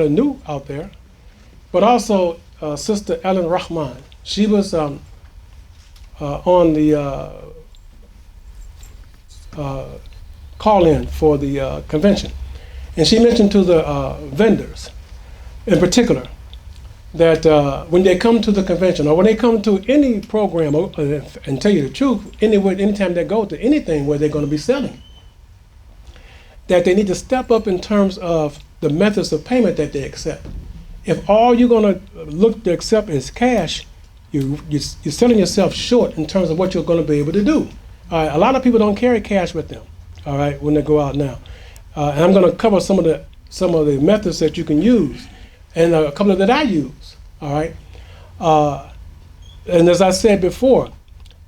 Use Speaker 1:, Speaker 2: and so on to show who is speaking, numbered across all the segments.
Speaker 1: are new out there, but also Sister Ellen Rahman. She was on the call-in for the convention. And she mentioned to the vendors in particular that when they come to the convention or when they come to any program, and tell you the truth, anytime they go to anything where they're going to be selling, that they need to step up in terms of the methods of payment that they accept. If all you're going to look to accept is cash, you're selling yourself short in terms of what you're going to be able to do. All right, a lot of people don't carry cash with them, all right, when they go out now. And I'm going to cover some of the methods that you can use, and a couple of that I use, all right? And as I said before,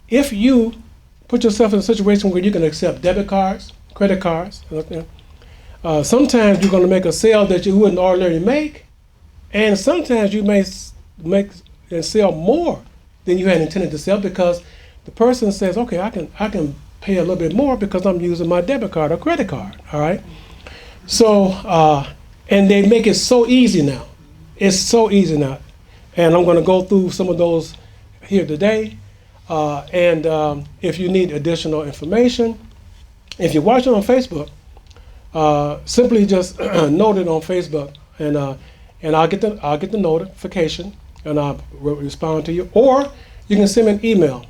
Speaker 1: if you put yourself in a situation where you can accept debit cards, credit cards, sometimes you're going to make a sale that you wouldn't ordinarily make, and sometimes you may make and sell more than you had intended to sell because the person says, okay, I can pay a little bit more because I'm using my debit card or credit card, all right? So, and they make it so easy now. It's so easy now. And I'm going to go through some of those here today. And if you need additional information, if you're watching on Facebook, simply just note it on Facebook, and I'll get the notification, and I'll respond to you. Or you can send me an email.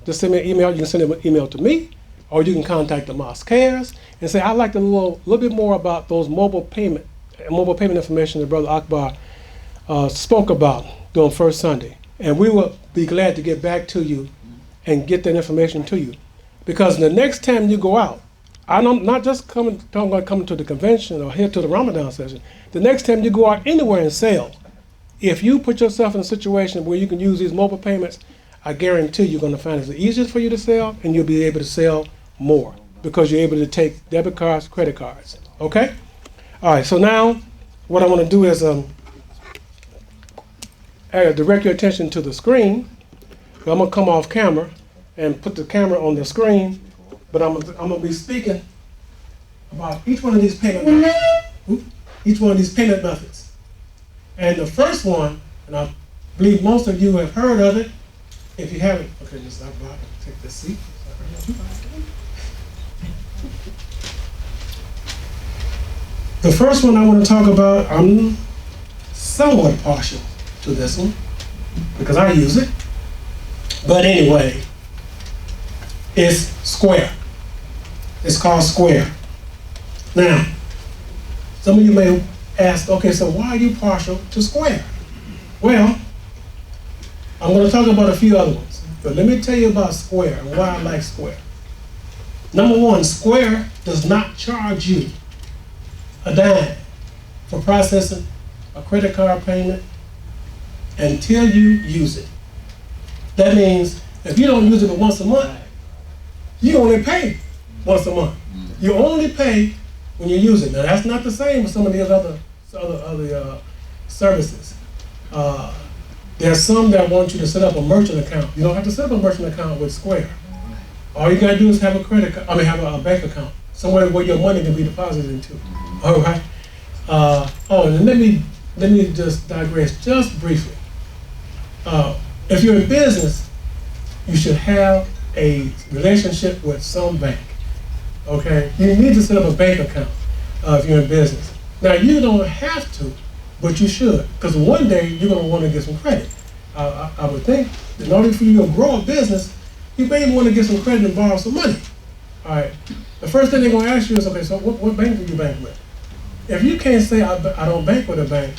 Speaker 1: Just send me an email. You can send an email to me, or you can contact the Mosque Cares and say, I'd like to know a little bit more about those mobile payment information that Brother Akbar spoke about during First Sunday. And we will be glad to get back to you and get that information to you. Because the next time you go out, I'm not just talking about coming to the convention or here to the Ramadan session. The next time you go out anywhere and sell, if you put yourself in a situation where you can use these mobile payments, I guarantee you're going to find it's the easiest for you to sell, and you'll be able to sell more because you're able to take debit cards, credit cards. Okay? All right, so now what I want to do is direct your attention to the screen. I'm going to come off camera and put the camera on the screen, but I'm going to be speaking about each one of these payment methods. Each one of these payment methods. And the first one, and I believe most of you have heard of it. If you haven't, okay, Mr. Akbar, take this seat. The first one I want to talk about, I'm somewhat partial to this one because I use it. But anyway, it's Square. It's called Square. Now, some of you may ask, okay, so why are you partial to Square? Well, I'm going to talk about a few other ones, but let me tell you about Square and why I like Square. Number one, Square does not charge you a dime for processing a credit card payment until you use it. That means if you don't use it but once a month, you only pay once a month. You only pay when you use it. Now that's not the same with some of these other services. There's some that want you to set up a merchant account. You don't have to set up a merchant account with Square. All you gotta do is have have a bank account somewhere where your money can be deposited into. All right. And let me just digress just briefly. If you're in business, you should have a relationship with some bank. Okay. You need to set up a bank account if you're in business. Now you don't have to, but you should, because one day you're going to want to get some credit. I would think in order for you to grow a business, you may want to get some credit and borrow some money. All right. The first thing they're going to ask you is, okay, so what bank do you bank with? If you can't say I don't bank with a bank,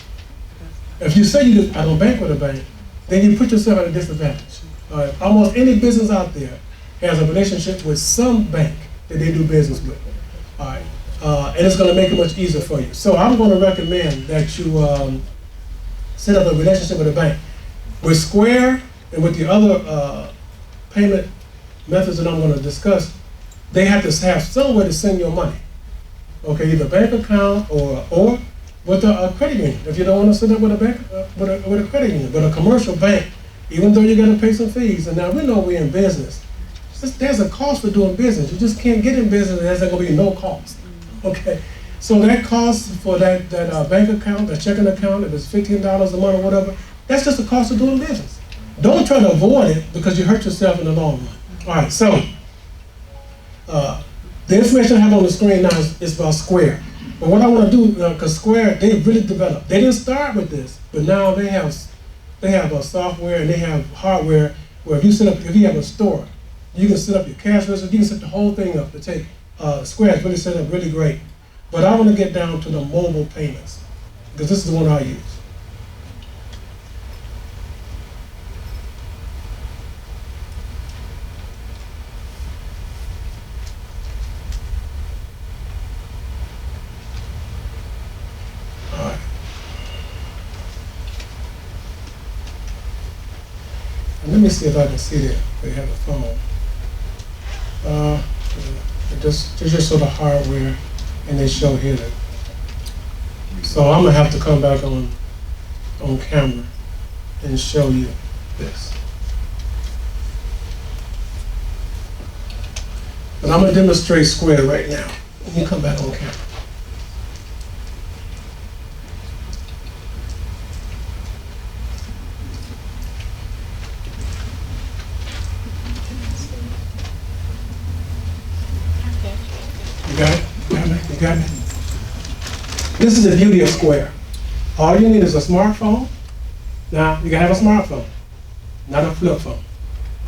Speaker 1: if you say I don't bank with a bank, then you put yourself at a disadvantage. All right. Almost any business out there has a relationship with some bank that they do business with. All right. And it's going to make it much easier for you. So I'm going to recommend that you set up a relationship with a bank. With Square and with the other payment methods that I'm going to discuss, they have to have somewhere to send your money. Okay, either bank account or with a credit union. If you don't want to set up with a bank, with a credit union, but a commercial bank, even though you're going to pay some fees. And now we know we're in business. There's a cost for doing business. You just can't get in business and there's going to be no cost. Okay, So that cost for that bank account, that checking account, if it's $15 a month or whatever, that's just the cost of doing business. Don't try to avoid it because you hurt yourself in the long run. All right, so the information I have on the screen now is about Square. But what I want to do, because Square, they really developed. They didn't start with this, but now they have software and they have hardware where if you have a store, you can set up your cash register, you can set the whole thing up to take. Square is really set up really great. But I want to get down to the mobile payments because this is the one I use. Let me see if I can see that they have a phone. They just show the hardware, and they show here that. So I'm gonna have to come back on camera and show you this. But I'm gonna demonstrate Square right now. Let me come back on camera. You got me? This is the beauty of Square. All you need is a smartphone. Now, you gotta have a smartphone, not a flip phone.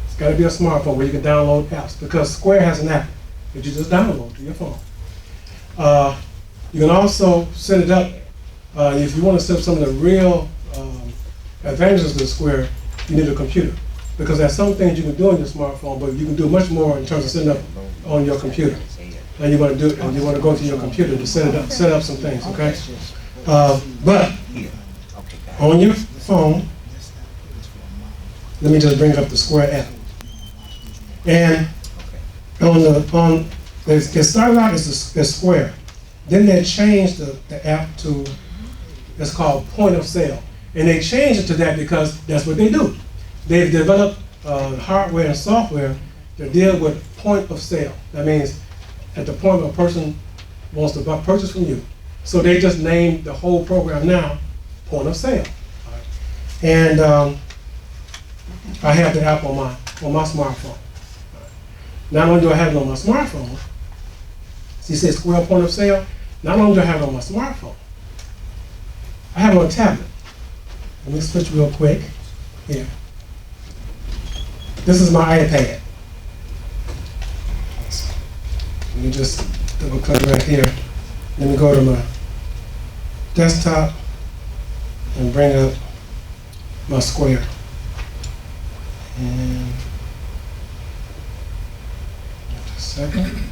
Speaker 1: It's gotta be a smartphone where you can download apps because Square has an app that you just download to your phone. You can also set it up, if you want to set up some of the real advantages of Square, you need a computer. Because there's some things you can do on your smartphone, but you can do much more in terms of setting up on your computer. And you want to go to your computer to set up some things, okay? But on your phone, let me just bring up the Square app. And it started out as Square. Then they changed the app to, it's called Point of Sale. And they changed it to that because that's what they do. They've developed hardware and software to deal with point of sale. That means at the point where a person wants to purchase from you. So they just named the whole program now Point of Sale. And I have the app on my smartphone. Not only do I have it on my smartphone, see, it says Square Point of Sale. Not only do I have it on my smartphone, I have it on a tablet. Let me switch real quick here. This is my iPad. Let me just double click right here. Let me go to my desktop and bring up my Square. And just a second.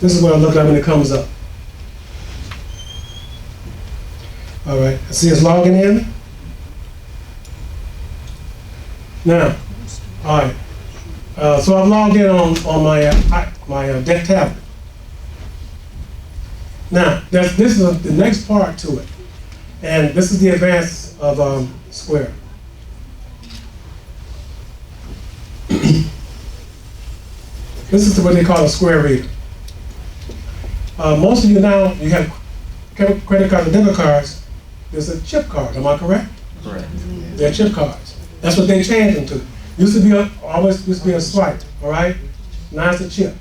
Speaker 1: This is what I look like when it comes up. All right, see it's logging in. Now, all right. So I've logged in on my deck tablet. Now, this is the next part to it, and this is the advance of Square. This is what they call a Square reader. Most of you now, you have credit cards and debit cards. There's a chip card. Am I correct?
Speaker 2: Correct.
Speaker 1: They're chip cards. That's what they changed them to. Used to be a swipe. All right. Now it's a chip.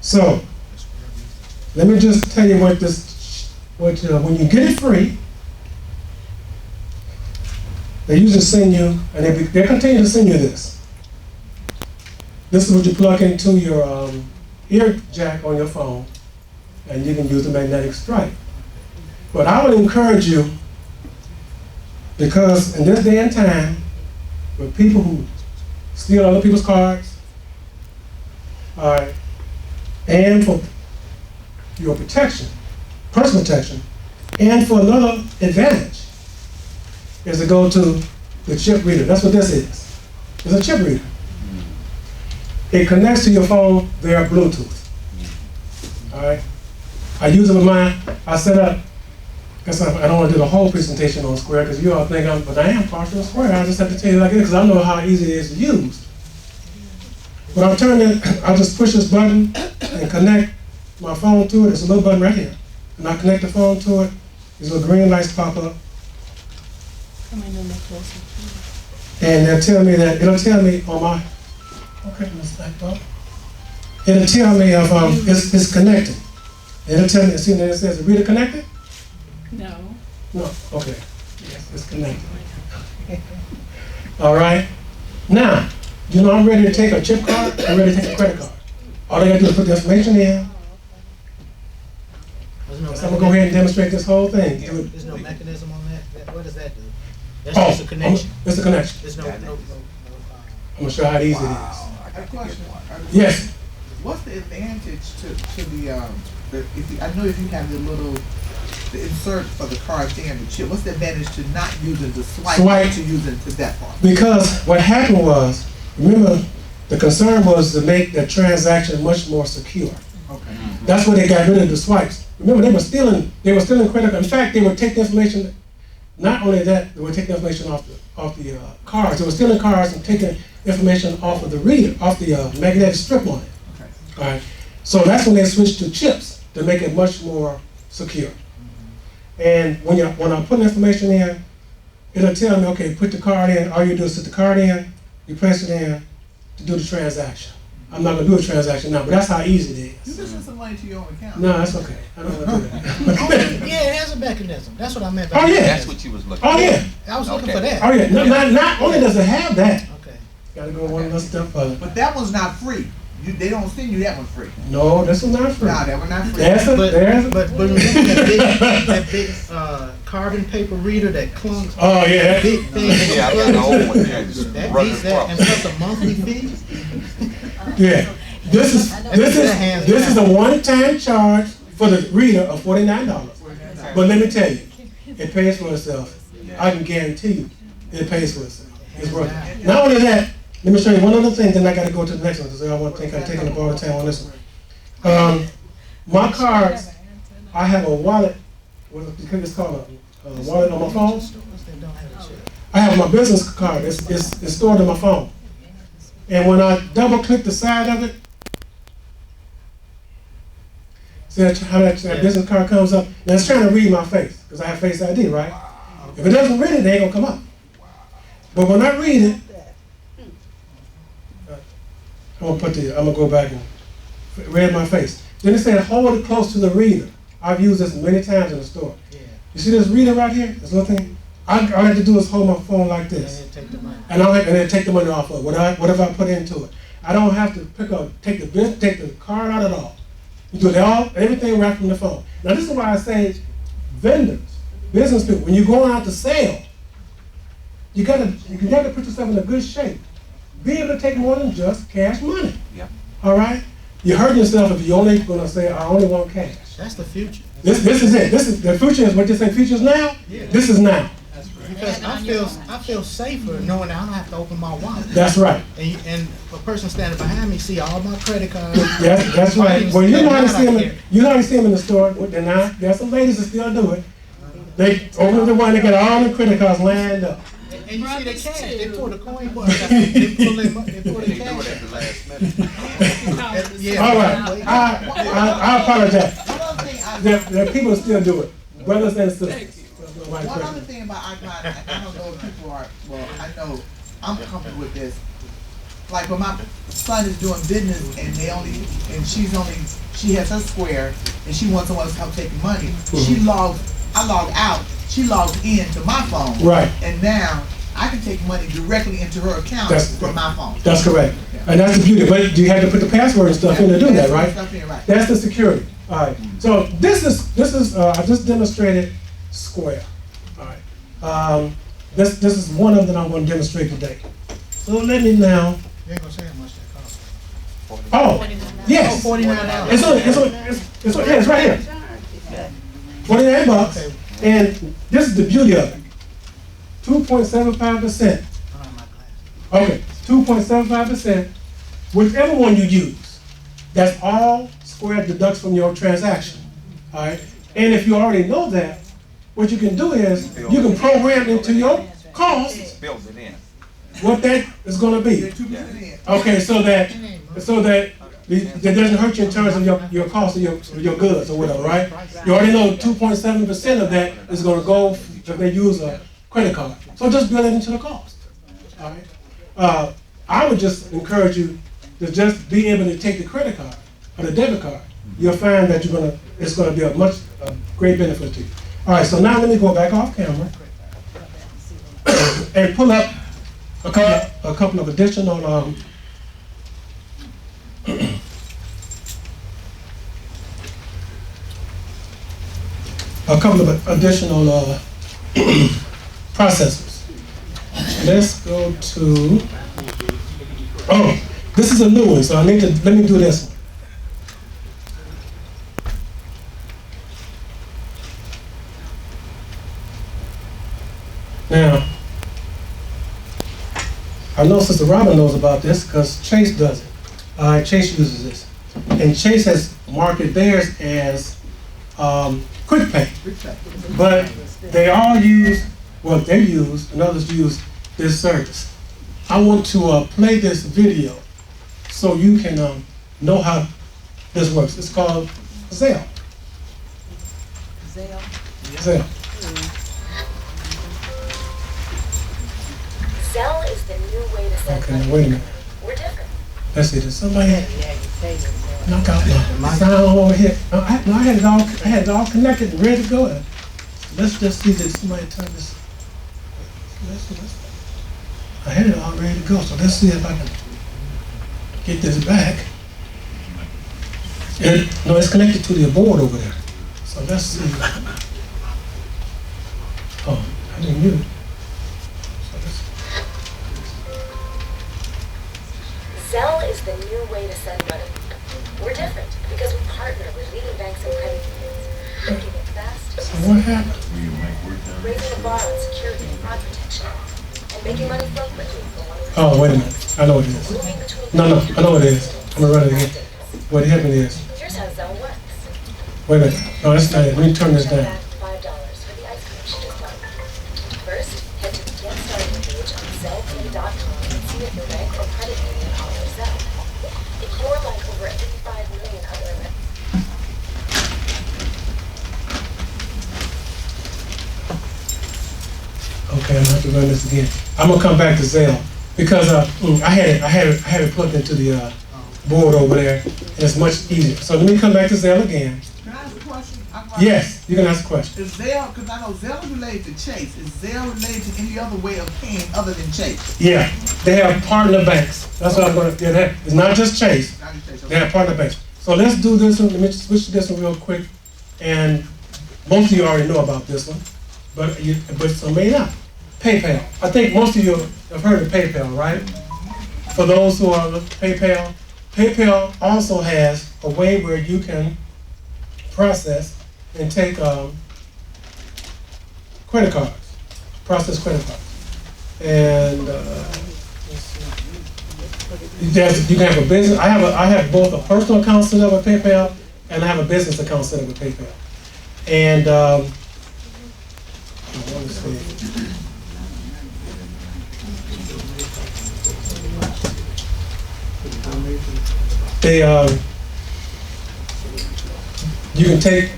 Speaker 1: So let me just tell you when you get it free, they usually send you, and they continue to send you this. This is what you plug into your ear jack on your phone, and you can use the magnetic stripe. But I would encourage you, because in this day and time, with people who steal other people's cards, all right, and for your protection, personal protection, and for another advantage, is to go to the chip reader. That's what this is. It's a chip reader. It connects to your phone via Bluetooth. All right. I use it with mine. I set up Guess I don't want to do the whole presentation on Square because you all think but I am partial to Square. I just have to tell you like it is because I know how easy it is to use. When I'm turning, I'll just push this button and connect my phone to it. There's a little button right here. And I connect the phone to it. These little green lights pop up. And it'll tell me on my, okay, Miss Akbar. It'll tell me if it's connected. It'll tell me, see, it says, reader connected?
Speaker 2: No.
Speaker 1: No, okay. Yes, it's connected. All right. Now, you know I'm ready to take a chip card, I'm ready to take a credit card. All I gotta do is put the information in. So I'm gonna go ahead and demonstrate this whole thing.
Speaker 3: There's no mechanism on that? What does that do? That's just a connection.
Speaker 1: It's a connection.
Speaker 3: There's no
Speaker 1: I'm gonna show you how easy it is.
Speaker 4: I have a question.
Speaker 1: Yes.
Speaker 4: What's the advantage to I know if you have the insert for the card thing and the chip, what's the advantage to not using the swipe to using to that part?
Speaker 1: Because what happened was, remember, the concern was to make the transaction much more secure.
Speaker 4: Okay.
Speaker 1: That's why they got rid of the swipes. Remember, they were stealing credit. In fact, they would take the information. Not only that, they would take the information off the cards. They were stealing cards and taking information off of the reader, off the magnetic strip on it.
Speaker 4: Okay.
Speaker 1: All right. So that's when they switched to chips to make it much more secure. And when I put information in, it'll tell me, okay, put the card in. All you do is put the card in, you press it in to do the transaction. I'm not gonna do a transaction now, but that's how easy it
Speaker 4: You
Speaker 1: is.
Speaker 4: can send some money to your own account.
Speaker 1: No, that's okay. I don't want to do that.
Speaker 3: Yeah, it has a mechanism. That's what I meant by
Speaker 1: Oh yeah.
Speaker 5: That's what you was looking for.
Speaker 1: Oh yeah.
Speaker 3: I was looking for that.
Speaker 1: Oh yeah. Not only does it have that,
Speaker 3: Okay.
Speaker 1: gotta go one little step further.
Speaker 4: But that one's not free. They don't send you that one free.
Speaker 1: No, this is not free.
Speaker 4: Nah, that one not free.
Speaker 3: But remember that big carbon paper reader that clunks.
Speaker 1: Oh yeah.
Speaker 3: That big thing.
Speaker 5: Yeah, I got an old one there.
Speaker 3: That beats that, and plus a monthly fee.
Speaker 1: Yeah. This is a one-time charge for the reader of $49. But let me tell you, it pays for itself. I can guarantee you, it pays for itself. It's worth it. Not only that, let me show you one other thing, then I got to go to the next one because I don't want to think I'm taking up all the time on this one. My cards, I have a wallet. It's called a wallet on my phone. I have my business card. It's stored on my phone. And when I double-click the side of it, see how that business card comes up? Now it's trying to read my face because I have Face ID, right? If it doesn't read it, it ain't gonna come up. But when I read it, I'm gonna go back and read my face. Then it said hold it close to the reader. I've used this many times in the store. You see this reader right here? This little thing? All I have to do is hold my phone like this. And then take the money off of it. Whatever I put into it. I don't have to take the card out at all. You do everything right from the phone. Now this is why I say vendors, business people, when you're going out to sell, you gotta put yourself in a good shape. Be able to take more than just cash money.
Speaker 5: Yep.
Speaker 1: All right? You're hurting yourself if you're only gonna say, I only want cash.
Speaker 3: That's the future.
Speaker 1: This is it. The future is what you say future is now? Yeah. This is now.
Speaker 3: Because I feel safer knowing that I don't have to open my wallet.
Speaker 1: That's right.
Speaker 3: And a person standing behind me see all my credit cards.
Speaker 1: That's right. Well, you know how to see them in the store. There's some ladies that still do it. They open the one, they get all the credit cards lined up.
Speaker 3: And you see the cash. They pull the coin part. They pull the
Speaker 5: They do it
Speaker 3: cash.
Speaker 5: at the last minute.
Speaker 3: Yeah.
Speaker 1: All right. I apologize. There are people that still do it. Brothers and sisters.
Speaker 4: One other thing about Akbar, I don't know if people are, well, I know I'm comfortable with this. Like when my son is doing business and she has her Square and she wants someone to come take money, I log out, she logs in to my phone.
Speaker 1: Right.
Speaker 4: And now I can take money directly into her account from my phone.
Speaker 1: That's correct. And that's the beauty. But you have to put the password and stuff in to do that, right? That's the security. All right. So this is I just demonstrated Square. All right. This is one of them I'm going to demonstrate today. So let me now.
Speaker 3: You ain't gonna say how much that costs.
Speaker 1: Oh, yes.
Speaker 3: $49.
Speaker 1: It's right here. $49. And this is the beauty of it. 2.75%. Okay, 2.75%. Whichever one you use, that's all Square deducts from your transaction. All right. And if you already know that, what you can do is you can program into your cost
Speaker 5: Build it in.
Speaker 1: what that is going to be.
Speaker 4: They're 2% in.
Speaker 1: Okay, so that it doesn't hurt you in terms of your cost of your goods or whatever, right? You already know 2.7% of that is going to go if they use a credit card. So just build it into the cost. All right. I would just encourage you to just be able to take the credit card or the debit card. You'll find that it's going to be a great benefit to you. All right. So now let me go back off camera and pull up a couple of additional processors. Let's go to, this is a new one, so let me do this one. Now, I know Sister Robin knows about this because Chase does it. Chase uses this. And Chase has marketed theirs as Quick Pay. But they all use, and others use this service. I want to play this video so you can know how this works. It's called Zelle. Zelle.
Speaker 2: Zelle is the new way to send
Speaker 1: Okay,
Speaker 2: money.
Speaker 1: now wait a minute.
Speaker 2: We're different.
Speaker 1: Let's see, did somebody knock out my sound over here? No, I had it all connected and ready to go. Let's just see, did somebody turn this? I had it all ready to go, so let's see if I can get this back. No, it's connected to the board over there. So let's see. Oh, I didn't mute it.
Speaker 2: Zelle is the new way to send money. We're different because we partner with leading banks and credit unions, making it fast,
Speaker 1: So what happened?
Speaker 2: raising the bar on security and fraud protection, and making money flow quickly for one of the
Speaker 1: Oh, wait a minute. I know what it is.
Speaker 2: moving between
Speaker 1: No, I know what it is. I'm gonna run it again. What happened is,
Speaker 2: Here's how Zelle works.
Speaker 1: wait a minute. No, that's not it. Let me turn this
Speaker 2: Check
Speaker 1: down.
Speaker 2: back $5 for the ice cream she just bought. First, head to the Get Started page on ZellePay.com and see if your bank or credit union offers Zelle. Ignore like over 85 million other
Speaker 1: Okay, I'm gonna have to run this again. I'm gonna come back to Zelle because I had it plugged into the board over there, and it's much easier. So let me come back to Zelle again.
Speaker 4: Can I ask a question?
Speaker 1: Yes, you can ask a question.
Speaker 4: Is Zelle, because I know Zelle is related to Chase, is Zelle related to any other way of paying other than Chase?
Speaker 1: Yeah, they have partner banks. That's what I'm gonna. Yeah, it's not just Chase.
Speaker 4: Not just Chase,
Speaker 1: They
Speaker 4: okay.
Speaker 1: have partner banks. So let's do this one. Let me switch to this one real quick. And most of you already know about this one, but some may not. PayPal. I think most of you have heard of PayPal, right? For those who are PayPal, PayPal also has a way where you can process and take credit cards, process credit cards. And you can have a business. I have both a personal account set up with PayPal and I have a business account set up with PayPal. And let me see. You can take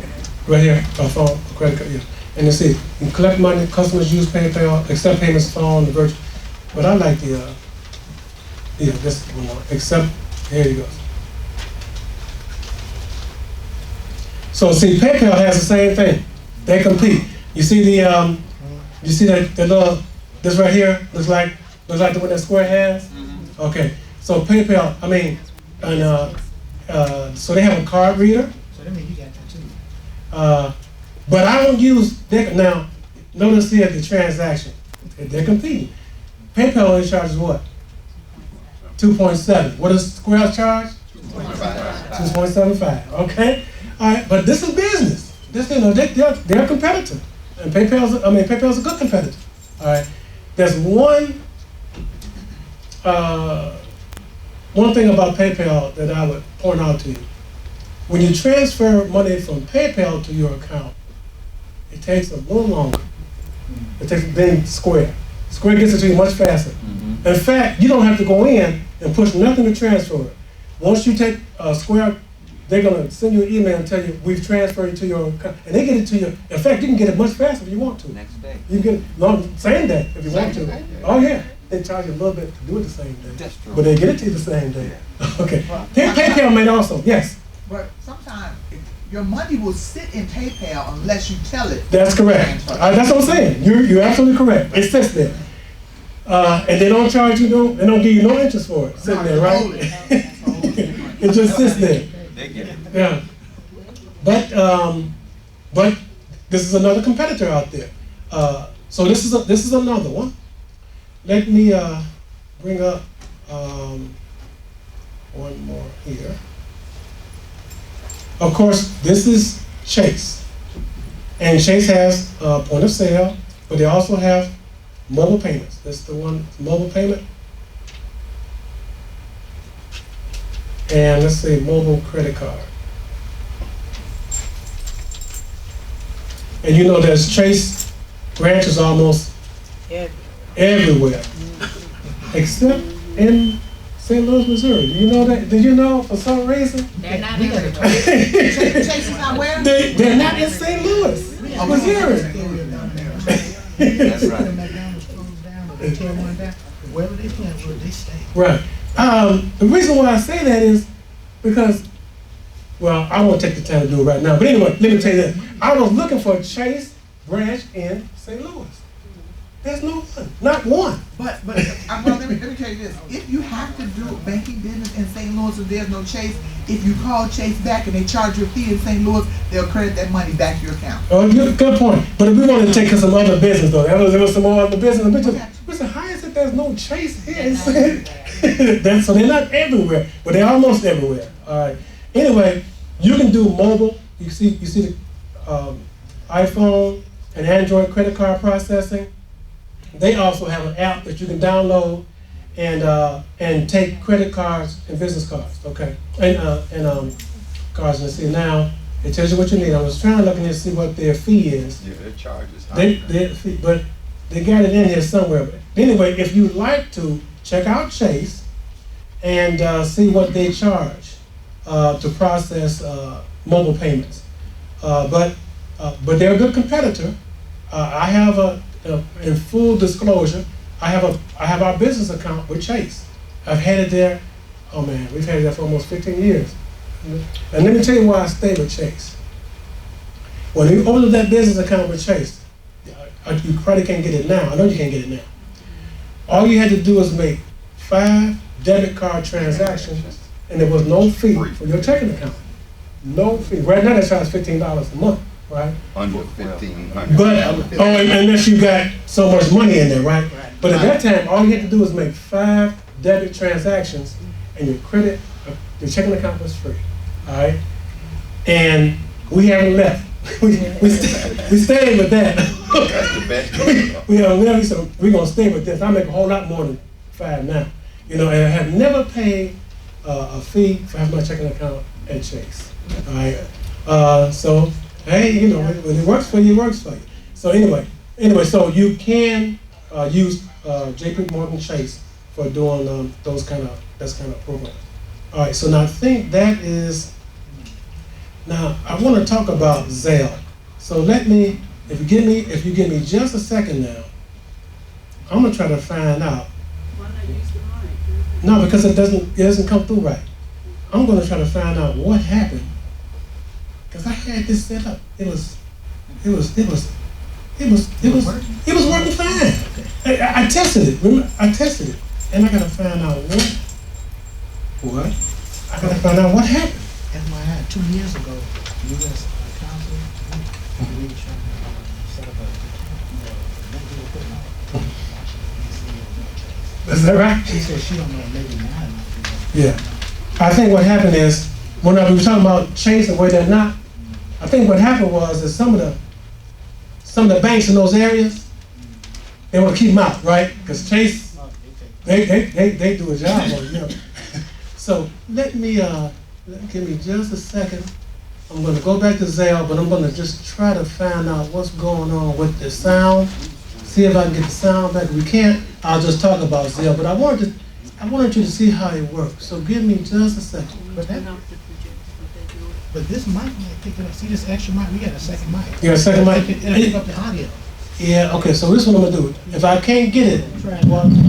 Speaker 1: right here a phone, a credit card, yeah. And you see, you can collect money, customers use PayPal, accept payments phone, the virtual. But I like this one, accept, here you go. So see, PayPal has the same thing. They compete. You see the little, this right here looks like the one that Square has. Okay, so PayPal, so they have a card reader.
Speaker 3: So that means you got that too.
Speaker 1: But I don't use, now, notice here the transaction. They're competing. PayPal only charges what? 2.7. What does Square charge? 2.75. Okay? All right, but this is business. They're a competitor. And PayPal's a good competitor. All right? There's one thing about PayPal that I would point out to you. When you transfer money from PayPal to your account, it takes a little longer. It takes than Square. Square gets it to you much faster. In fact, you don't have to go in and push nothing to transfer it. Once you take Square, they're gonna send you an email and tell you we've transferred it to your account, and they get it to you. In fact, you can get it much faster if you want to.
Speaker 5: Next day.
Speaker 1: You can get it same day if you want to. Oh yeah, they charge you a little bit to do it the same day,
Speaker 5: That's true.
Speaker 1: but they get it to you the same day. Okay. PayPal made also yes.
Speaker 4: But sometimes your money will sit in PayPal unless you tell it.
Speaker 1: That's correct. That's what I'm saying. You're absolutely correct. It sits there. And they don't charge you, they don't give you no interest for it. Sitting there, right? It just sits there.
Speaker 5: They get it.
Speaker 1: Yeah. But this is another competitor out there. So this is another one. Let me bring up one more here. Of course, this is Chase. And Chase has point of sale, but they also have mobile payments. That's the one, mobile payment. And let's say mobile credit card. And you know there's Chase branches almost everywhere. Except in St. Louis, Missouri. Do you know that? Did you know for some reason?
Speaker 6: They're not
Speaker 3: We
Speaker 6: in
Speaker 3: gotta
Speaker 6: there.
Speaker 4: Chase is not where?
Speaker 1: They're not in St. Louis, Missouri.
Speaker 5: That's right.
Speaker 3: McDonald's closed down, or they tear one down. Wherever they plant, where they stay.
Speaker 1: Right. The reason why I say that is because, well, I won't take the time to do it right now. But anyway, let me tell you this. I was looking for a Chase branch in St. Louis. There's no one, not one.
Speaker 4: But well, let me tell you this. If you have to do banking business in St. Louis and there's no Chase, if you call Chase back and they charge you a fee in St. Louis, they'll credit that money back to your account.
Speaker 1: Oh, good point. But if we want to take some other business though, there was some more other business. We said, how is it there's no Chase here? So they're not everywhere, but they're almost everywhere. All right. Anyway, you can do mobile. You see the iPhone and Android credit card processing. They also have an app that you can download and take credit cards and business cards. Okay, and cards. And see now it tells you what you need. I was trying to look in here to see what their fee is.
Speaker 5: Yeah, their charges. High.
Speaker 1: But they got it in here somewhere. But anyway, if you'd like to check out Chase and see what they charge to process mobile payments, but they're a good competitor. I have in full disclosure, I have our business account with Chase. I've had it there. Oh man, we've had it there for almost 15 years. And let me tell you why I stay with Chase. When you open that business account with Chase, you probably can't get it now. I know you can't get it now. All you had to do is make 5 debit card transactions, and there was no fee for your checking account. No fee. Right now, they charge $15 a month, right?
Speaker 5: Under 1,500.
Speaker 1: But unless you got so much money in there, right? But at that time, all you had to do was make 5 debit transactions, and your checking account was free. All right, and we haven't left. we stayed with that.
Speaker 5: That's the best.
Speaker 1: we haven't left, so we're gonna stay with this. I make a whole lot more than 5 now. You know, and I have never paid a fee for having my checking account at Chase. All right, so hey, you know, when it works for you, it works for you. So anyway, so you can use JP Morgan Chase for doing this kind of program. All right, so now I think that is. Now I want to talk about Zelle. So let me, if you give me just a second now, I'm gonna try to find out.
Speaker 6: Why not use the mic?
Speaker 1: No, because it doesn't come through right. I'm gonna try to find out what happened. Because I had this set up. It was working fine. I tested it. Remember, I tested it, and I gotta find out what. I gotta find out what happened.
Speaker 3: FYI, 2 years ago, U.S. Council, we were trying to set up a rental equipment.
Speaker 1: Is that right?
Speaker 3: She said she don't know, maybe now.
Speaker 1: Yeah. I think what happened is when we were talking about Chase and where they're not. I think what happened was that some of the banks in those areas, they want to keep them out, right? Because Chase, they do a job on you know. So give me just a second. I'm gonna go back to Zelle, but I'm gonna just try to find out what's going on with the sound. See if I can get the sound back. If we can't, I'll just talk about Zelle. But I wanted you to see how it works. So give me just a second.
Speaker 3: But this mic might pick it up. See this extra mic? We got a second mic.
Speaker 1: You got a second mic?
Speaker 3: It'll pick up the audio.
Speaker 1: Yeah, okay, so this is what I'm gonna do. If I can't get it,
Speaker 3: Try it.
Speaker 1: well,
Speaker 6: Yeah, you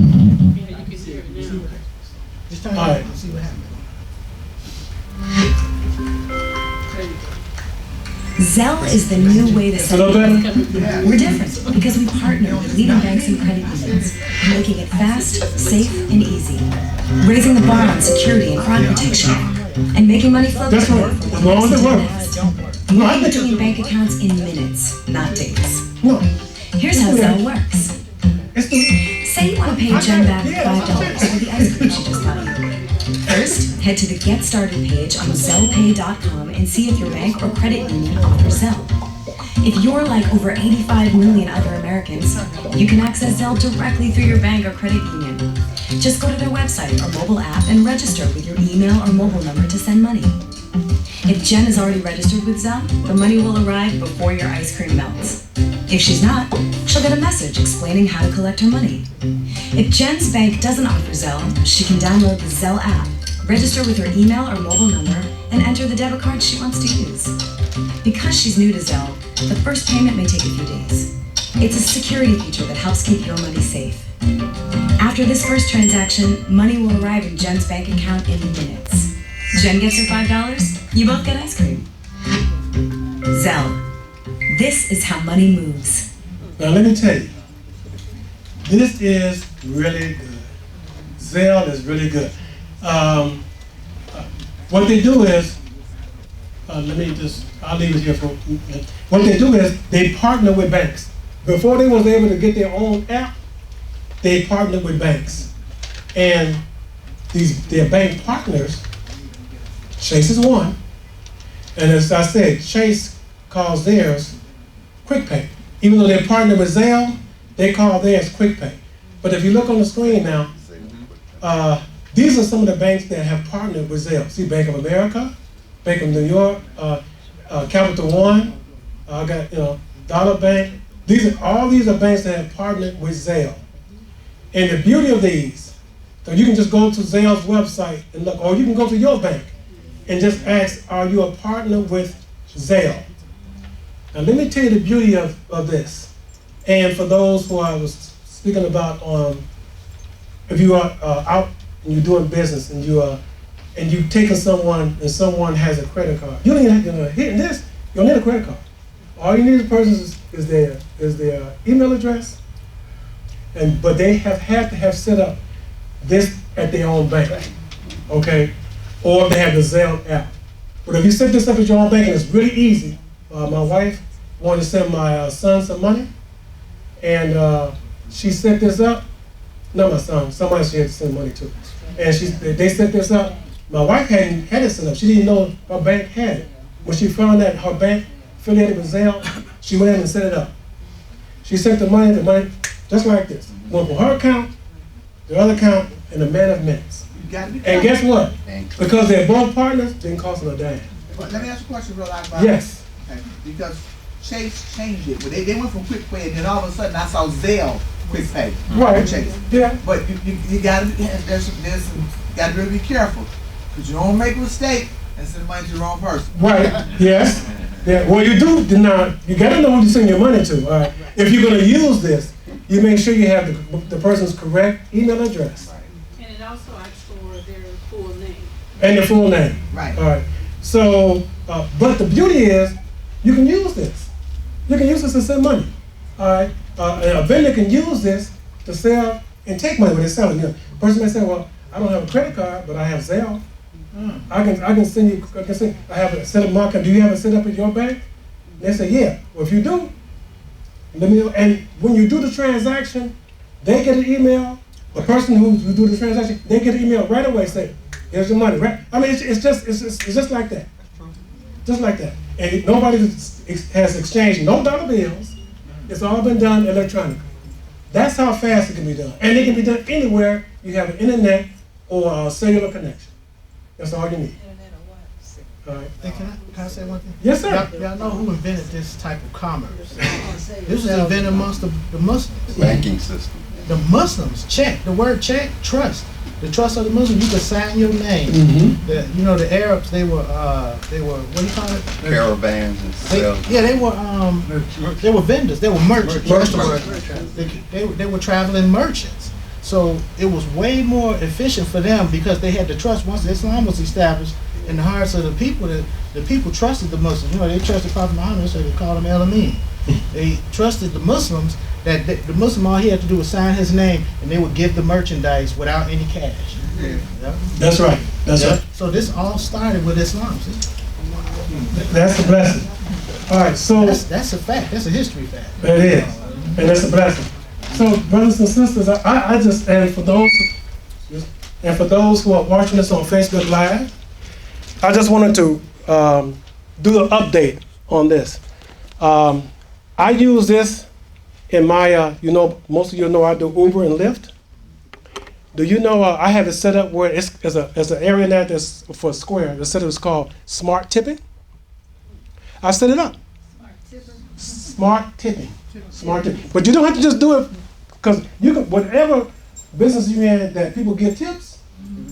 Speaker 6: can hear it
Speaker 3: See
Speaker 6: now.
Speaker 3: what happens. Just turn it
Speaker 1: All
Speaker 3: on
Speaker 1: right.
Speaker 3: and see what happens.
Speaker 7: Zelle is the new way to
Speaker 1: is it a little
Speaker 7: send
Speaker 1: better?
Speaker 4: Yeah.
Speaker 7: We're different because we partner with leading banks and credit unions, making it fast, safe, and easy, raising the bar on security and fraud protection, and making money flow
Speaker 1: That's
Speaker 7: through
Speaker 1: right. As long as it works. No, I think
Speaker 7: between bank accounts in minutes, not days.
Speaker 1: no.
Speaker 7: Here's how Zelle works.
Speaker 1: It's the
Speaker 7: Say you want to pay Jen back $5 for the ice cream she just got you. First, head to the Get Started page on ZellePay.com and see if your bank or credit union offers Zelle. If you're like over 85 million other Americans, you can access Zelle directly through your bank or credit union. Just go to their website or mobile app and register with your email or mobile number to send money. If Jen is already registered with Zelle, the money will arrive before your ice cream melts. If she's not, she'll get a message explaining how to collect her money. If Jen's bank doesn't offer Zelle, she can download the Zelle app, register with her email or mobile number, and enter the debit card she wants to use. Because she's new to Zelle, the first payment may take a few days. It's a security feature that helps keep your money safe. After this first transaction, money will arrive in Jen's bank account in minutes. Jen gets her $5, you both get ice cream. Zelle. This is how money moves.
Speaker 1: Now let me tell you, this is really good. Zelle is really good. What they do is, I'll leave it here for, what they do is they partner with banks. Before they was able to get their own app, they partnered with banks. And their bank partners, Chase is one, and as I said, Chase calls theirs Quick Pay. Even though they're partnered with Zelle, they call theirs Quick Pay. But if you look on the screen now, these are some of the banks that have partnered with Zelle. See, Bank of America, Bank of New York, Capital One, I got Dollar Bank. All these are banks that have partnered with Zelle. And the beauty of these, so you can just go to Zelle's website and look, or you can go to your bank and just ask, are you a partner with Zelle? Now let me tell you the beauty of this. And for those who I was speaking about, if you are out and you're doing business and you've taken someone and someone has a credit card, you don't even have to hitting this. You don't need a credit card. All you need as a person is their email address, but they have had to have set up this at their own bank, okay? Or they have the Zelle app. But if you set this up at your own bank, and it's really easy. My wife wanted to send my son some money, and she set this up. Not my son, somebody she had to send money to. And they set this up. My wife hadn't had it set up. She didn't know her bank had it. When she found that her bank affiliated with Zelle, she went in and set it up. She sent the money just like this. Went from her account, the other account, in a matter of minutes.
Speaker 4: You got to be
Speaker 1: And
Speaker 4: careful.
Speaker 1: guess what? Because they're both partners, didn't cost them a dime.
Speaker 4: But let me ask you a question real live.
Speaker 1: Yes.
Speaker 4: Okay. Because Chase changed it. But they went from Quick Pay, and then all of a sudden I saw Zelle Quick Pay.
Speaker 1: Right.
Speaker 4: Chase.
Speaker 1: Yeah.
Speaker 4: But you gotta gotta really be careful. Because you don't make a mistake and send money to the wrong person.
Speaker 1: Right. Yes. Yeah. Well, you do now. You got to know who you send your money to. All right. If you're going to use this, you make sure you have the person's correct email address
Speaker 6: And it also asks for their full name.
Speaker 1: and their full name.
Speaker 4: Right.
Speaker 1: All right. So, but the beauty is, you can use this. You can use this to send money. All right. And a vendor can use this to sell and take money when they're selling. The person may say, "Well, I don't have a credit card, but I have Zelle. I can send you. I have a set up my account. Do you have it set up at your bank?" And they say, "Yeah." Well, if you do, let me know. And when you do the transaction, they get an email. The person who do the transaction, they get an email right away saying, "Here's your money." Right? I mean, it's just like that. Just like that. And nobody has exchanged no dollar bills. It's all been done electronically. That's how fast it can be done. And it can be done anywhere you have an internet or a cellular connection. That's all you need. All right.
Speaker 3: Hey, can I say one thing?
Speaker 1: Yes, sir.
Speaker 3: Y'all know who invented this type of commerce? This was invented amongst the Muslims.
Speaker 5: Banking system.
Speaker 3: The Muslims, check. The word check, trust. The trust of the Muslims, you could sign your name.
Speaker 1: Mm-hmm.
Speaker 3: The Arabs, they were, what do you call it?
Speaker 5: Caravans and sales.
Speaker 3: They were vendors. They were merchants. That's the word.
Speaker 5: Merchants.
Speaker 3: They were traveling merchants. So it was way more efficient for them because they had the trust. Once Islam was established in the hearts of the people, the people trusted the Muslims. You know, they trusted Prophet Muhammad, so they called him El-Amin. They trusted the Muslims that the Muslim, all he had to do was sign his name and they would give the merchandise without any cash.
Speaker 4: Yeah.
Speaker 3: Yep.
Speaker 1: That's right. That's
Speaker 3: Yep.
Speaker 1: right.
Speaker 3: So this all started with Islam. See?
Speaker 1: That's a blessing. All right, so
Speaker 3: That's a fact. That's a history fact.
Speaker 1: it is, and that's a blessing. So, brothers and sisters, I just and for those who are watching us on Facebook Live, I just wanted to do an update on this. I use this in my, most of you know I do Uber and Lyft. Do you know I have it set up where it's an area there that's for a square. The setup is called Smart Tipping. I set it up. Smart tipping. Smart tipping. But you don't have to just do it because you can, whatever business you're in that people give tips,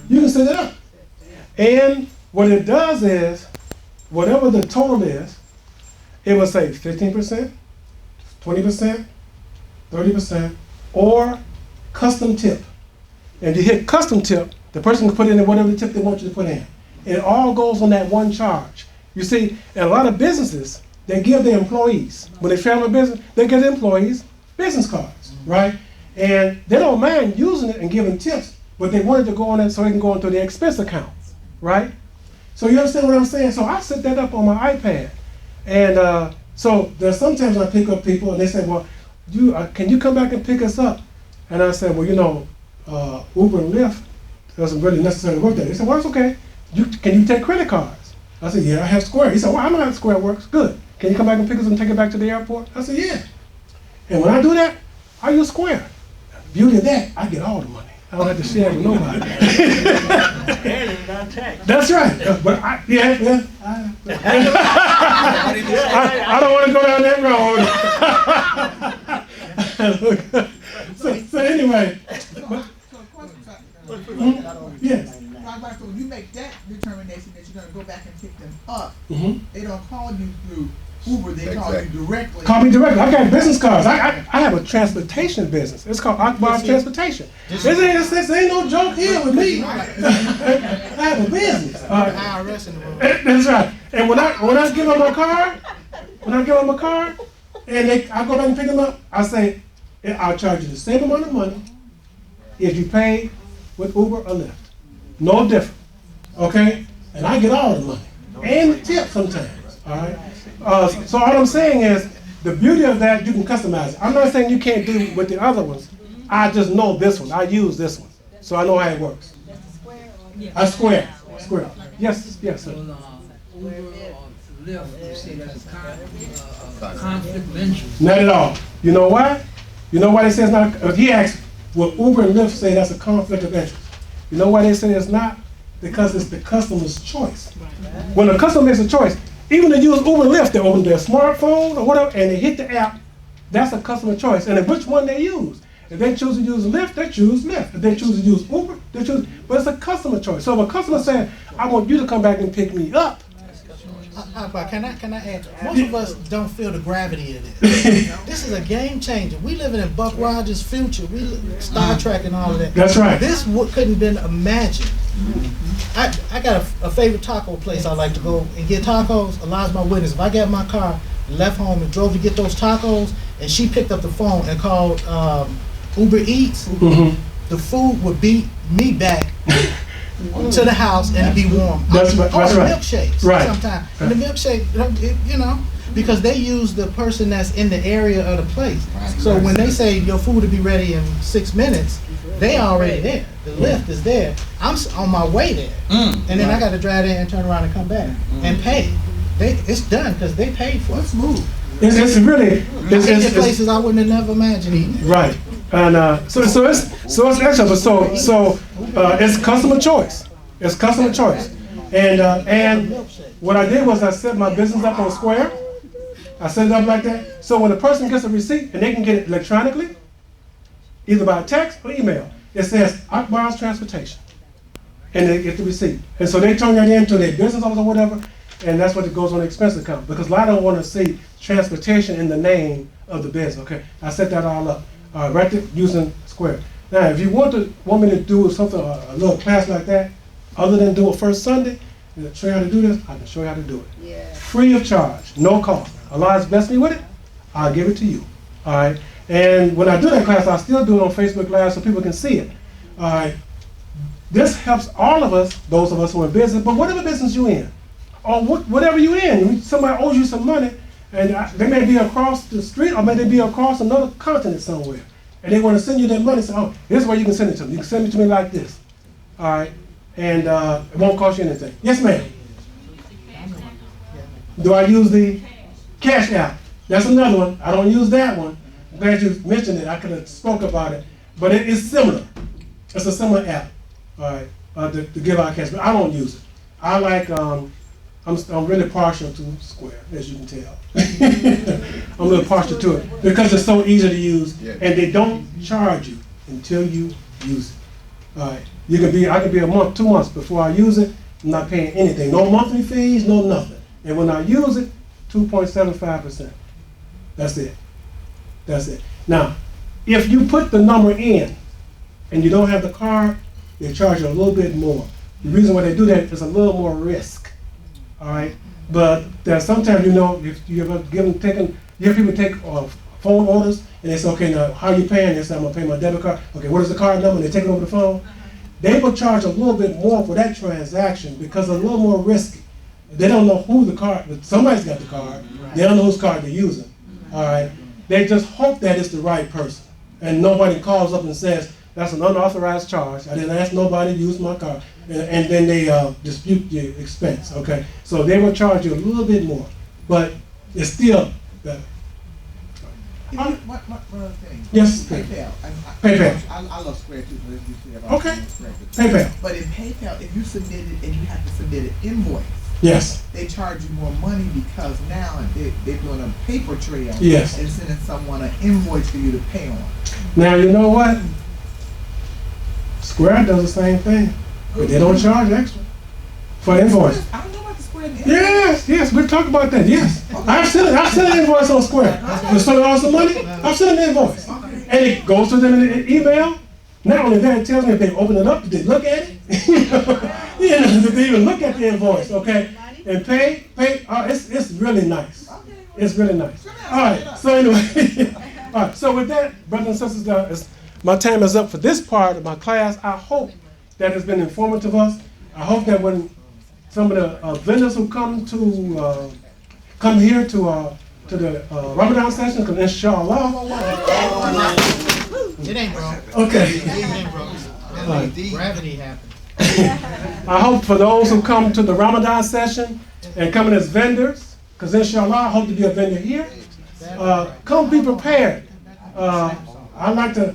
Speaker 1: you can set it up. And what it does is, whatever the total is, it will say 15%, 20%, 30%, or custom tip. And you hit custom tip, the person can put in whatever the tip they want you to put in. And it all goes on that one charge. You see, in a lot of businesses, they give their employees, when they travel a business, they give their employees business cards, right? And they don't mind using it and giving tips, but they wanted to go on it so they can go into their expense account, right? So you understand what I'm saying? So I set that up on my iPad. And so there's sometimes I pick up people and they say, well, can you come back and pick us up? And I said, well, Uber and Lyft doesn't really necessarily work there. They said, well, it's okay. Can you take credit cards? I said, yeah, I have Square. He said, well, I know how Square works. Good. Can you come back and pick us and take it back to the airport? I said, yeah. And when I do that, I use Square. The beauty of that, I get all the money. I don't have to share it with nobody. That's right. But I don't want to go down that road. so anyway. Yes.
Speaker 4: So when you make that determination that you're going to go back and pick them up, they don't call you through Uber, they call you directly.
Speaker 1: Call me directly. I got business cards. I have a transportation business. It's called Akbar's Transportation. This ain't no joke here with me. I have a business.
Speaker 3: IRS in the room.
Speaker 1: That's right. And when I give them my card, and I go back and pick them up, I say, I'll charge you the same amount of money if you pay with Uber or Lyft. No different. Okay? And I get all the money. And the tip sometimes. All right? So all I'm saying is, the beauty of that, you can customize it. I'm not saying you can't do it with the other ones. I just know this one. I use this one. So I know how it works. A Square. Square. Yes, sir.
Speaker 8: Uber or Lyft, you say that's a conflict of interest.
Speaker 1: Not at all. You know why? You know why they say it's not? If he asks, will Uber and Lyft say that's a conflict of interest? You know why they say it's not? Because it's the customer's choice. When the customer makes a choice, even to use Uber and Lyft, they open their smartphone or whatever, and they hit the app, that's a customer choice. And then which one they use. If they choose to use Lyft, they choose Lyft. If they choose to use Uber, they choose, but it's a customer choice. So if a customer says, I want you to come back and pick me up,
Speaker 3: Akbar, can I add? Most of us don't feel the gravity of this. This is a game changer. We living in Buck Rogers' future. We Star Trek and all of that.
Speaker 1: That's right.
Speaker 3: This couldn't have been imagined. I got a favorite taco place I like to go and get tacos. Allah's my witness. If I got my car, left home and drove to get those tacos, and she picked up the phone and called Uber Eats, the food would beat me back to the house and it'd be warm.
Speaker 1: That's right.
Speaker 3: Milkshakes
Speaker 1: Right.
Speaker 3: sometimes. And the milkshake, because they use the person that's in the area of the place. So when they say your food will be ready in 6 minutes, they already there. The lift is there. I'm on my way there. And then I got to drive there and turn around and come back and pay. It's done because they paid for it.
Speaker 4: Let's move.
Speaker 1: It's really
Speaker 3: It's places I wouldn't have never imagined eating.
Speaker 1: right. And so it's excellent. So it's customer choice. It's customer choice. And what I did was I set my business up on Square. I set it up like that. So when a person gets a receipt and they can get it electronically, either by text or email, it says Akbar's Transportation. And they get the receipt. And so they turn that into their business office or whatever, and that's what it goes on the expense account. Because a lot of them want to see transportation in the name of the business. Okay, I set that all up right there using Square. Now, if you want me to do something, a little class like that, other than do it first Sunday, and show you how to do this, I can show you how to do it.
Speaker 4: Yeah.
Speaker 1: Free of charge, no cost. Allah's blessed me with it, I'll give it to you. All right. And when I do that class, I still do it on Facebook Live so people can see it. All right. This helps all of us, those of us who are in business, but whatever business you're in, or whatever you're in, somebody owes you some money, and they may be across the street, or maybe they be across another continent somewhere, and they want to send you that money. So, oh, here's where you can send it to me. You can send it to me like this. All right. And it won't cost you anything. Yes, ma'am. Do I use the Cash App? That's another one. I don't use that one. I'm glad you mentioned it. I could have spoke about it. But it is similar. It's a similar app, all right, to give out cash. But I don't use it. I like, I'm really partial to Square, as you can tell. I'm a little partial to it because it's so easy to use, and they don't charge you until you use it. All right. I could be a month, 2 months before I use it. I'm not paying anything. No monthly fees, no nothing. And when I use it, 2.75%. That's it. That's it. Now, if you put the number in and you don't have the card, they charge you a little bit more. The reason why they do that is a little more risk. All right. But there's sometimes, if you ever you have people take phone orders and they say, okay, now how are you paying? They say, I'm gonna pay my debit card. Okay, what is the card number? And they take it over the phone. They will charge a little bit more for that transaction because it's a little more risky. They don't know who the card, somebody's got the card. They don't know whose card they're using. All right. They just hope that it's the right person. And nobody calls up and says, that's an unauthorized charge. I didn't ask nobody to use my card. And then they dispute the expense. Okay. So they will charge you a little bit more. But it's still better.
Speaker 4: One other thing.
Speaker 1: Yes.
Speaker 4: PayPal.
Speaker 1: PayPal.
Speaker 4: I love Square too. But you said
Speaker 1: okay. PayPal.
Speaker 4: But in PayPal, if you submit it and you have to submit an invoice,
Speaker 1: yes,
Speaker 4: they charge you more money because now they're doing a paper trail.
Speaker 1: Yes.
Speaker 4: And sending someone an invoice for you to pay on.
Speaker 1: Now you know what? Square does the same thing, but they don't charge extra for invoice.
Speaker 4: I don't know about the Square.
Speaker 1: Yes, we'll talk about that. Yes, okay. I've sent an invoice on Square. For someone else some money, I've sent an invoice, and it goes to them in the email. Not only that, it tells me if they open it up, did they look at it? Did they even look at the invoice? Okay, and pay. It's really nice. It's really nice. All right. So anyway, all right. So with that, brothers and sisters, my time is up for this part of my class. I hope that has been informative to us. I hope that when some of the vendors who come here to the Ramadan session, because inshallah.
Speaker 3: It ain't broke.
Speaker 1: Okay.
Speaker 3: It ain't broke. Gravity happened.
Speaker 1: I hope for those who come to the Ramadan session and coming as vendors, because inshallah I hope to be a vendor here. Come be prepared. I'd like to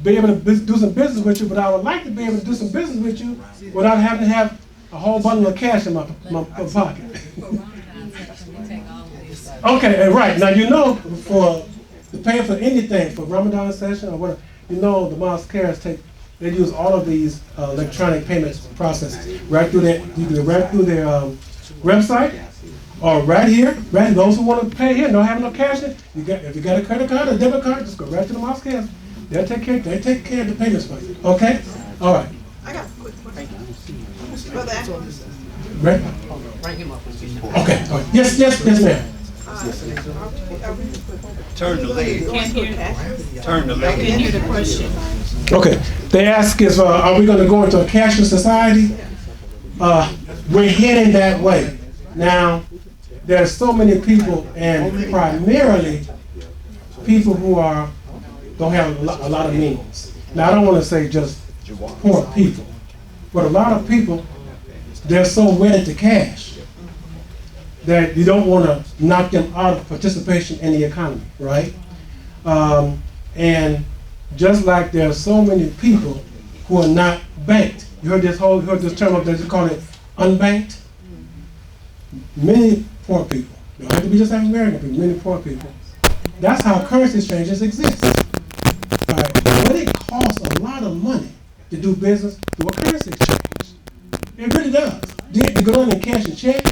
Speaker 1: be able to do some business with you, but I would like to be able to do some business with you without having to have a whole bundle of cash in my pocket. Okay, right. Now for to pay for anything for Ramadan session or whatever, the Mosque cares they use all of these electronic payments processes right through their website or right here. Right, those who want to pay here, don't have no cash in. If you got a credit card or debit card, just go right to the Mosque cares. They take care of the payments for you. Okay? All right.
Speaker 9: I got a quick question. Brother Akbar.
Speaker 1: Right? Okay. All right. Yes, ma'am.
Speaker 5: Turn the leg.
Speaker 6: Can't hear.
Speaker 5: Turn the leg.
Speaker 6: Can't hear the question.
Speaker 1: Okay. They ask if are we going to go into a cashless society? We're heading that way. Now, there's so many people, and primarily people who don't have a lot of means. Now, I don't want to say just poor people, but a lot of people, they're so wedded to cash that you don't want to knock them out of participation in the economy, right? And just like there are so many people who are not banked. You heard this term up there, they call it unbanked, many poor people. You don't have to be just African American people, many poor people. That's how currency exchanges exist. All right. But it costs a lot of money to do business through a currency exchange. It really does. To go in and cash a check,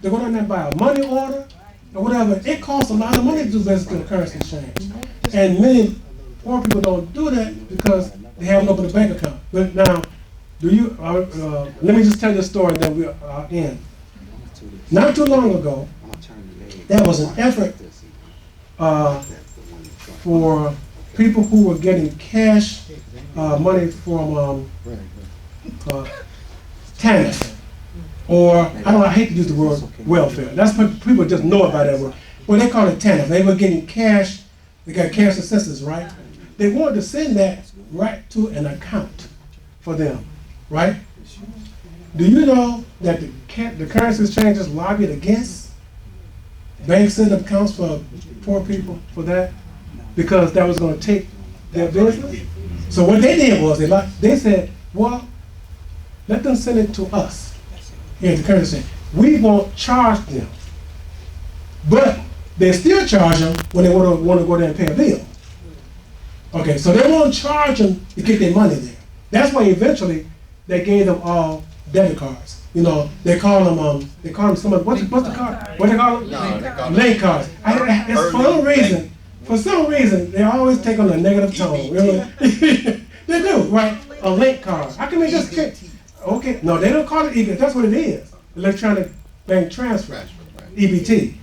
Speaker 1: to go down there and buy a money order, or whatever, it costs a lot of money to do business through a currency exchange. And many poor people don't do that because they haven't opened a bank account. But now, let me just tell you a story that we'll end. Not too long ago, there was an effort for people who were getting cash money from TANF, or I hate to use the word welfare. That's what people just know about that word. Well, they call it TANF. They were getting cash. They got cash assistance, right? They wanted to send that right to an account for them, right? Do you know that the currency exchanges lobbied against banks setting up accounts for poor people for that? Because that was going to take their business. So what they did was they said, well, let them send it to us here at the currency exchange. We won't charge them. But they still charge them when they want to go there and pay a bill. Okay, so they won't charge them to get their money there. That's why eventually they gave them all debit cards. You know, they call them some what's the card? What they call them?
Speaker 5: No, they call them
Speaker 1: link cards. For some reason, they always take on a negative tone. Really. They do, right? A link card. How can they just okay? No, they don't call it EBT. That's what it is. Electronic bank transfer, EBT.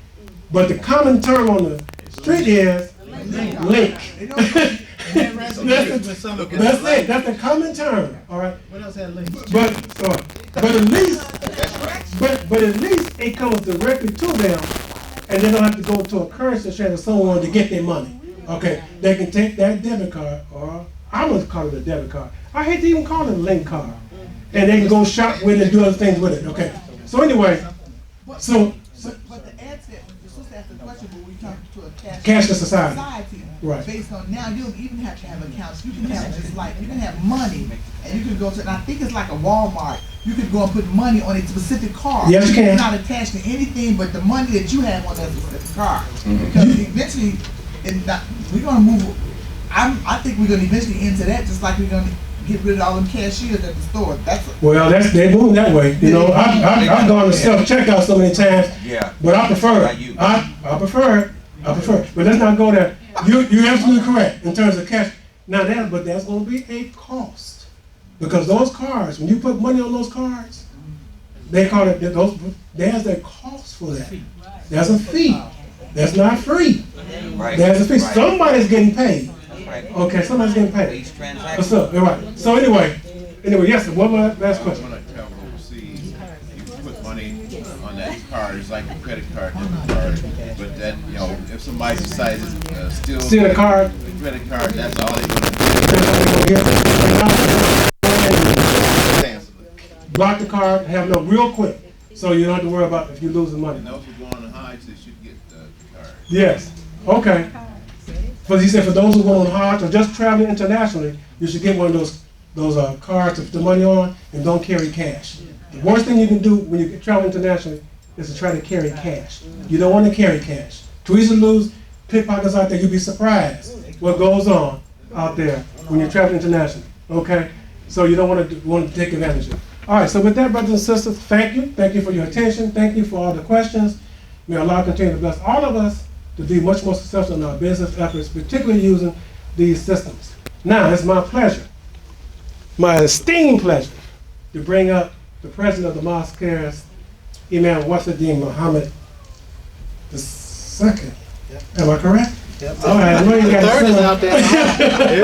Speaker 1: But the common term on the street is link. That's it. That's the common term. All right.
Speaker 3: What else had links?
Speaker 1: But at least it comes directly to them, and they don't have to go to a currency exchange or someone to get their money. Okay. They can take that debit card, or I'm gonna call it a debit card. I hate to even call it a link card, and they can go shop with it and do other things with it. Okay. So anyway,
Speaker 4: But the ad said, the sister asked the question, but we talking to a
Speaker 1: cashless society. Right.
Speaker 4: Based on now, you don't even have to have accounts. You can have you can have money, and you can go to, and I think it's like a Walmart. You can go and put money on a specific card.
Speaker 1: Yes, you can.
Speaker 4: It's not attached to anything but the money that you have on that specific card. Because eventually, we're gonna move. I think we're gonna eventually into that, just like we're gonna get rid of all them cashiers at the store.
Speaker 1: They're moving that way. You know, I've gone to self-checkout so many times.
Speaker 5: Yeah.
Speaker 1: But I prefer it. I prefer it. But let's not go there. You're absolutely correct in terms of cash. Now that's going to be a cost, because those cards, when you put money on those cards, they call it there's a cost for that. There's a fee. That's not free.
Speaker 5: Right.
Speaker 1: There's a fee.
Speaker 5: Right.
Speaker 1: Somebody's getting paid.
Speaker 5: Right.
Speaker 1: Okay, somebody's getting paid.
Speaker 5: Each transaction.
Speaker 1: What's up? All right. So anyway, yes. One more last question.
Speaker 10: When I travel overseas, you put money on that card. It's like a credit card, debit card. But that, if somebody decides to steal
Speaker 1: the card,
Speaker 10: the credit card, that's all they're going to do.
Speaker 1: Block the card, have no real quick, so you don't have to worry about if you lose the money.
Speaker 10: And those who go on the Hajj, they should get the card.
Speaker 1: Yes. Okay. But you said for those who go on Hajj or just traveling internationally, you should get one of those cards to put the money on, and don't carry cash. The worst thing you can do when you travel internationally is to try to carry cash. You don't want to carry cash. Too easy to lose. Pickpockets out there, you'd be surprised what goes on out there when you're traveling internationally. Okay? So you don't want to take advantage of it. All right, so with that, brothers and sisters, thank you. Thank you for your attention. Thank you for all the questions. May Allah continue to bless all of us to be much more successful in our business efforts, particularly using these systems. Now, it's my pleasure, my esteemed pleasure, to bring up the president of the Mosque, Imam Deen Mohammed II. Am I correct?
Speaker 3: Yep.
Speaker 1: All right, I know you got
Speaker 3: Third is out there.